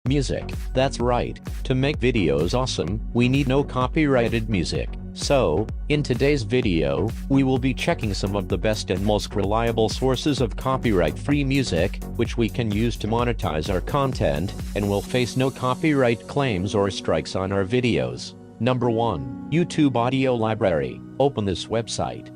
Music. That's right. To make videos awesome, we need no copyrighted music. So, in today's video, we will be checking some of the best and most reliable sources of copyright-free music, which we can use to monetize our content, and will face no copyright claims or strikes on our videos. Number 1. YouTube Audio Library. Open this website.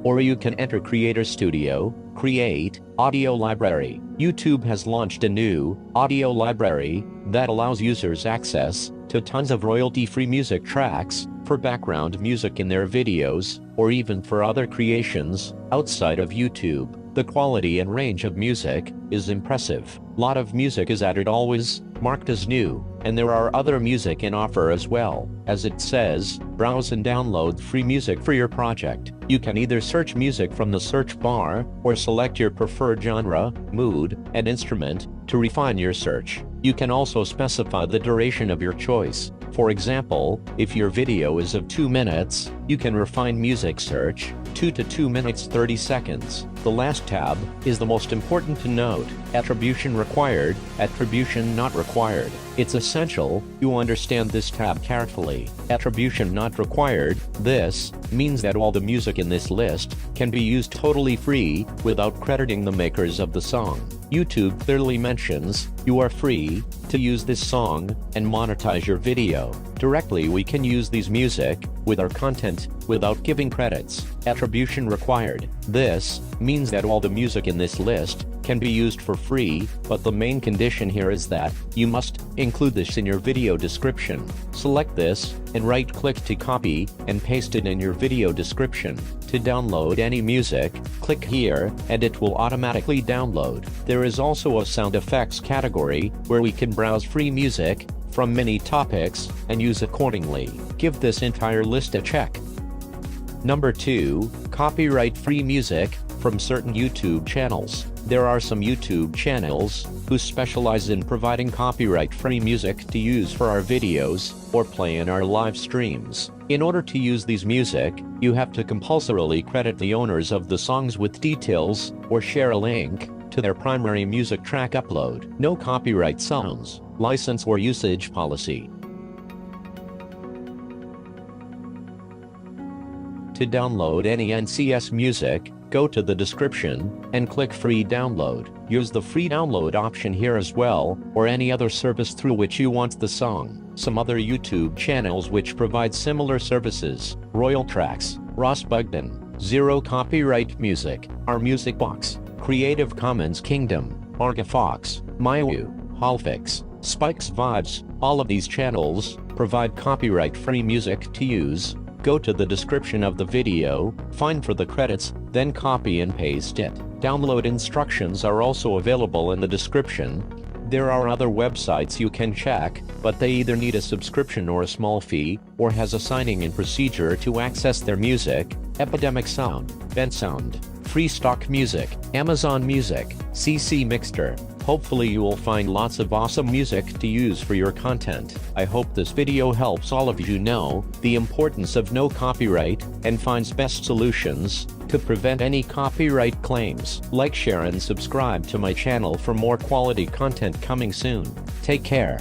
Or you can enter Creator Studio, create, Audio Library. YouTube has launched a new, audio library, that allows users access to tons of royalty-free music tracks, for background music in their videos, or even for other creations, outside of YouTube. The quality and range of music is impressive. Lot of music is added always, marked as new, and there are other music in offer as well. As it says, browse and download free music for your project. You can either search music from the search bar, or select your preferred genre, mood, and instrument, to refine your search. You can also specify the duration of your choice. For example, if your video is of 2 minutes, you can refine music search, 2 to 2 minutes 30 seconds. The last tab is the most important to note. Attribution required, attribution not required. It's essential you understand this tab carefully. Attribution not required. This means that all the music in this list can be used totally free, without crediting the makers of the song. YouTube clearly mentions you are free to use this song and monetize your video. Directly we can use these music with our content without giving credits. Attribution required. This means that all the music in this list can be used for free, but the main condition here is that you must include this in your video description. Select this and right-click to copy and paste it in your video description. To download any music, click here and it will automatically download. There is also a sound effects category where we can browse free music from many topics and use accordingly. Give this entire list a check. Number 2. Copyright-free music from certain YouTube channels. There are some YouTube channels who specialize in providing copyright-free music to use for our videos or play in our live streams. In order to use these music, you have to compulsorily credit the owners of the songs with details or share a link to their primary music track upload. No copyright sounds, license or usage policy. To download any NCS music, go to the description and click free download. Use the free download option here as well, or any other service through which you want the song. Some other YouTube channels which provide similar services: Royal Tracks, Ross Bugden, Zero Copyright Music, Our Music Box, Creative Commons Kingdom, Argafox, Mayu, Hallfix, Spikes Vibes. All of these channels provide copyright-free music to use. Go to the description of the video, find for the credits, then copy and paste it. Download instructions are also available in the description. There are other websites you can check, but they either need a subscription or a small fee, or has a signing-in procedure to access their music. Epidemic Sound, Bensound, Free Stock Music, Amazon Music, CC Mixter. Hopefully you will find lots of awesome music to use for your content. I hope this video helps all of you know the importance of no copyright and finds best solutions to prevent any copyright claims. Like, share and subscribe to my channel for more quality content coming soon. Take care.